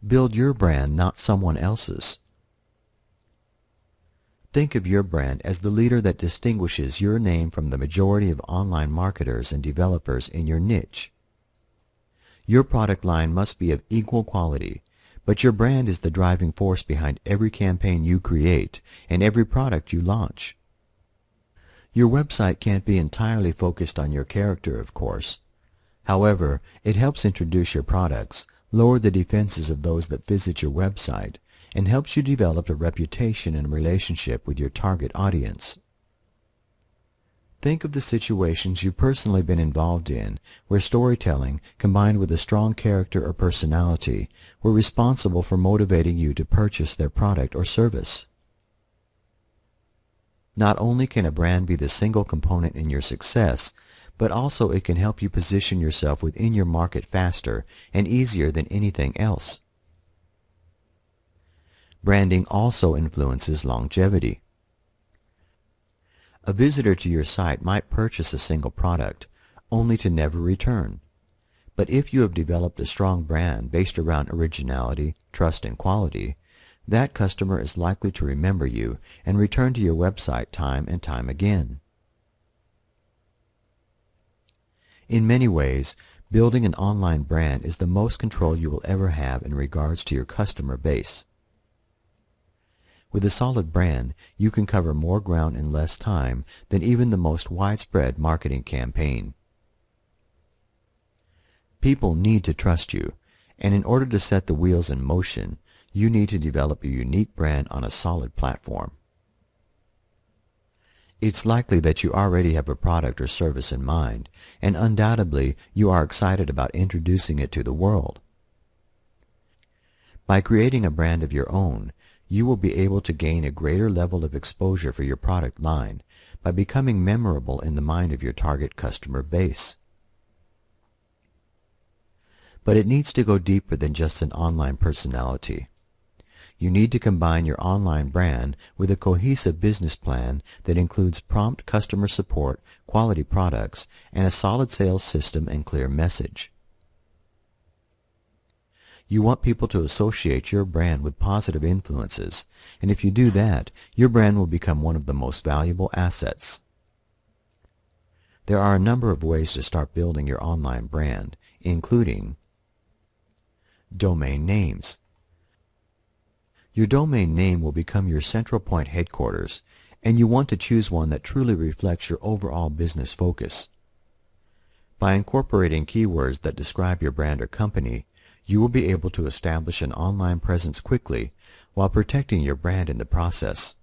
Build your brand, not someone else's. Think of your brand as the leader that distinguishes your name from the majority of online marketers and developers in your niche. Your product line must be of equal quality, but your brand is the driving force behind every campaign you create and every product you launch. Your website can't be entirely focused on your character, of course. However, it helps introduce your products, lower the defenses of those that visit your website, and helps you develop a reputation and relationship with your target audience. Think of the situations you've personally been involved in where storytelling, combined with a strong character or personality, were responsible for motivating you to purchase their product or service. Not only can a brand be the single component in your success, but also it can help you position yourself within your market faster and easier than anything else. Branding also influences longevity. A visitor to your site might purchase a single product, only to never return. But if you have developed a strong brand based around originality, trust, and quality, that customer is likely to remember you and return to your website time and time again. In many ways, building an online brand is the most control you will ever have in regards to your customer base. With a solid brand, you can cover more ground in less time than even the most widespread marketing campaign. People need to trust you, and in order to set the wheels in motion, you need to develop a unique brand on a solid platform. It's likely that you already have a product or service in mind, and undoubtedly you are excited about introducing it to the world. By creating a brand of your own, you will be able to gain a greater level of exposure for your product line by becoming memorable in the mind of your target customer base. But it needs to go deeper than just an online personality. You need to combine your online brand with a cohesive business plan that includes prompt customer support, quality products, and a solid sales system and clear message. You want people to associate your brand with positive influences, and if you do that, your brand will become one of the most valuable assets. There are a number of ways to start building your online brand, including domain names. Your domain name will become your central point headquarters, and you want to choose one that truly reflects your overall business focus. By incorporating keywords that describe your brand or company, you will be able to establish an online presence quickly while protecting your brand in the process.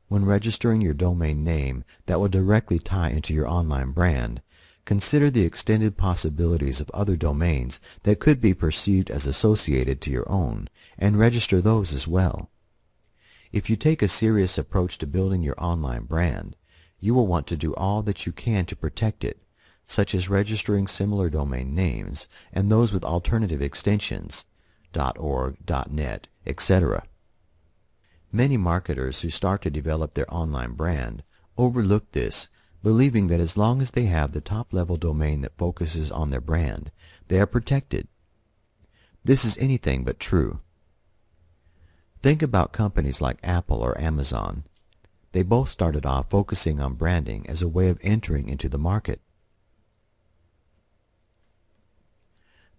When registering your domain name that will directly tie into your online brand, consider the extended possibilities of other domains that could be perceived as associated to your own, and register those as well. If you take a serious approach to building your online brand, you will want to do all that you can to protect it, such as registering similar domain names and those with alternative extensions, .org, .net, etc. Many marketers who start to develop their online brand overlook this, believing that as long as they have the top-level domain that focuses on their brand, they are protected. This is anything but true. Think about companies like Apple or Amazon. They both started off focusing on branding as a way of entering into the market.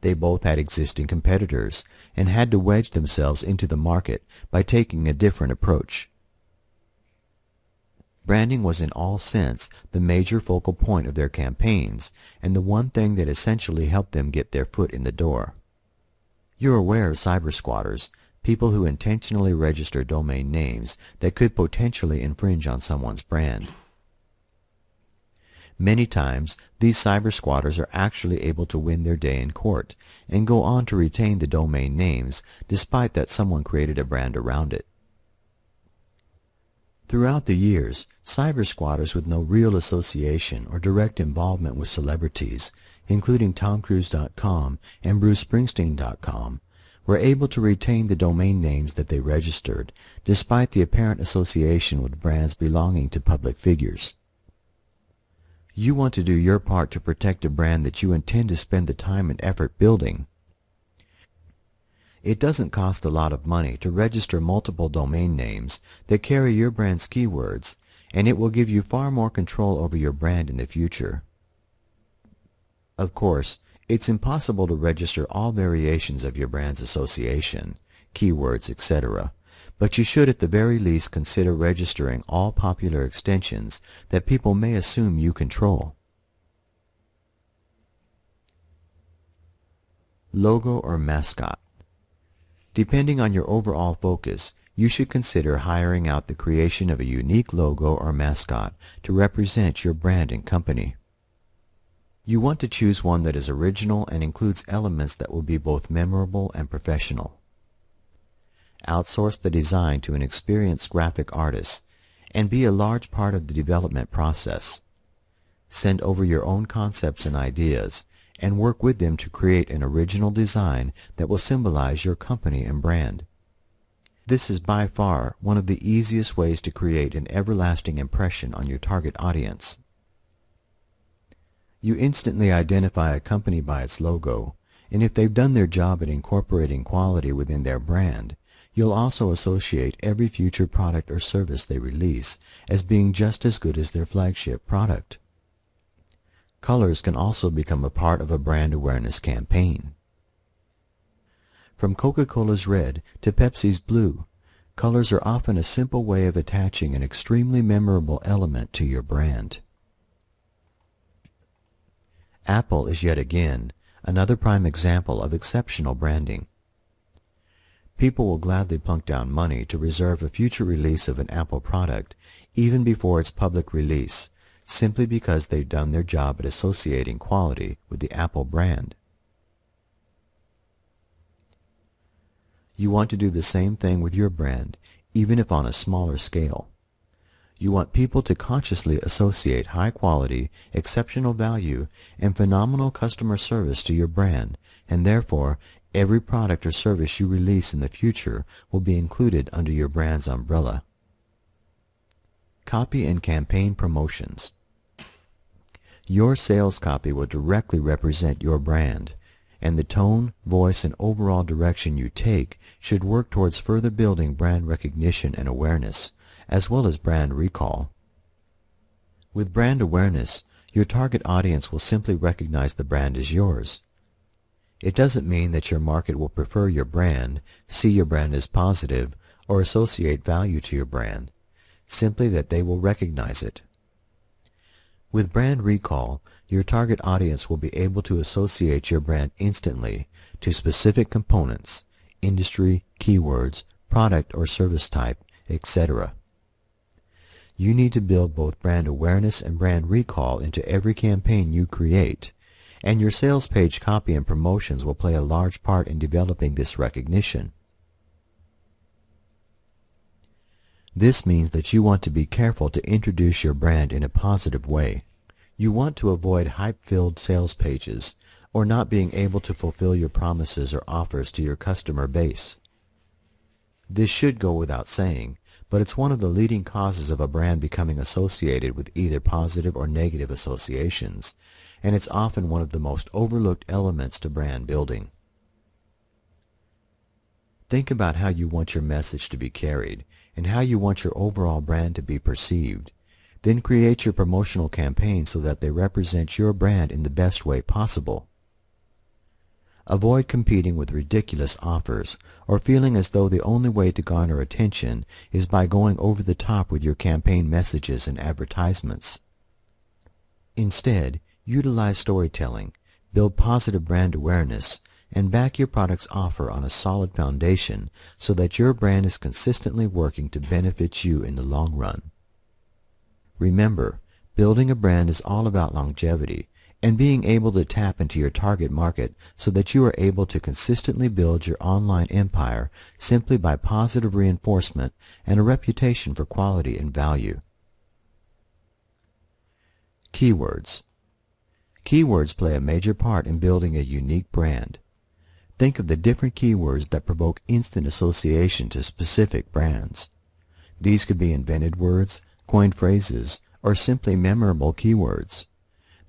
They both had existing competitors and had to wedge themselves into the market by taking a different approach. Branding was in all sense the major focal point of their campaigns and the one thing that essentially helped them get their foot in the door. You're aware of cyber squatters, people who intentionally register domain names that could potentially infringe on someone's brand. Many times, these cyber squatters are actually able to win their day in court and go on to retain the domain names despite that someone created a brand around it. Throughout the years, cyber squatters with no real association or direct involvement with celebrities, including TomCruise.com and BruceSpringsteen.com, were able to retain the domain names that they registered, despite the apparent association with brands belonging to public figures. You want to do your part to protect a brand that you intend to spend the time and effort building. It doesn't cost a lot of money to register multiple domain names that carry your brand's keywords, and it will give you far more control over your brand in the future. Of course, it's impossible to register all variations of your brand's association, keywords, etc., but you should at the very least consider registering all popular extensions that people may assume you control. Logo or mascot. Depending on your overall focus, you should consider hiring out the creation of a unique logo or mascot to represent your brand and company. You want to choose one that is original and includes elements that will be both memorable and professional. Outsource the design to an experienced graphic artist and be a large part of the development process. Send over your own concepts and ideas and work with them to create an original design that will symbolize your company and brand. This is by far one of the easiest ways to create an everlasting impression on your target audience. You instantly identify a company by its logo, and if they've done their job at incorporating quality within their brand, you'll also associate every future product or service they release as being just as good as their flagship product. Colors can also become a part of a brand awareness campaign. From Coca-Cola's red to Pepsi's blue, colors are often a simple way of attaching an extremely memorable element to your brand. Apple is yet again another prime example of exceptional branding. People will gladly plunk down money to reserve a future release of an Apple product even before its public release, simply because they've done their job at associating quality with the Apple brand. You want to do the same thing with your brand, even if on a smaller scale. You want people to consciously associate high quality, exceptional value, and phenomenal customer service to your brand, and therefore every product or service you release in the future will be included under your brand's umbrella. Copy and campaign promotions. Your sales copy will directly represent your brand, and the tone, voice, and overall direction you take should work towards further building brand recognition and awareness, as well as brand recall. With brand awareness, your target audience will simply recognize the brand as yours. It doesn't mean that your market will prefer your brand, see your brand as positive, or associate value to your brand, simply that they will recognize it. With brand recall, your target audience will be able to associate your brand instantly to specific components, industry, keywords, product or service type, etc. You need to build both brand awareness and brand recall into every campaign you create, and your sales page copy and promotions will play a large part in developing this recognition. This means that you want to be careful to introduce your brand in a positive way. You want to avoid hype-filled sales pages or not being able to fulfill your promises or offers to your customer base. This should go without saying, but it's one of the leading causes of a brand becoming associated with either positive or negative associations, and it's often one of the most overlooked elements to brand building. Think about how you want your message to be carried and how you want your overall brand to be perceived. Then create your promotional campaigns so that they represent your brand in the best way possible. Avoid competing with ridiculous offers or feeling as though the only way to garner attention is by going over the top with your campaign messages and advertisements. Instead, utilize storytelling, build positive brand awareness, and back your product's offer on a solid foundation so that your brand is consistently working to benefit you in the long run. Remember, building a brand is all about longevity and being able to tap into your target market so that you are able to consistently build your online empire simply by positive reinforcement and a reputation for quality and value. Keywords. Keywords play a major part in building a unique brand. Think of the different keywords that provoke instant association to specific brands. These could be invented words, coined phrases, or simply memorable keywords.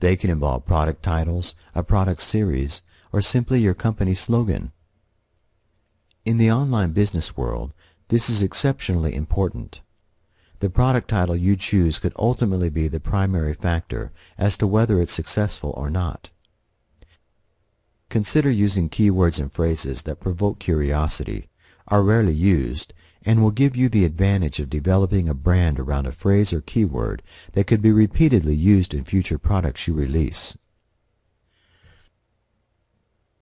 They can involve product titles, a product series, or simply your company slogan. In the online business world, this is exceptionally important. The product title you choose could ultimately be the primary factor as to whether it's successful or not. Consider using keywords and phrases that provoke curiosity, are rarely used, and will give you the advantage of developing a brand around a phrase or keyword that could be repeatedly used in future products you release.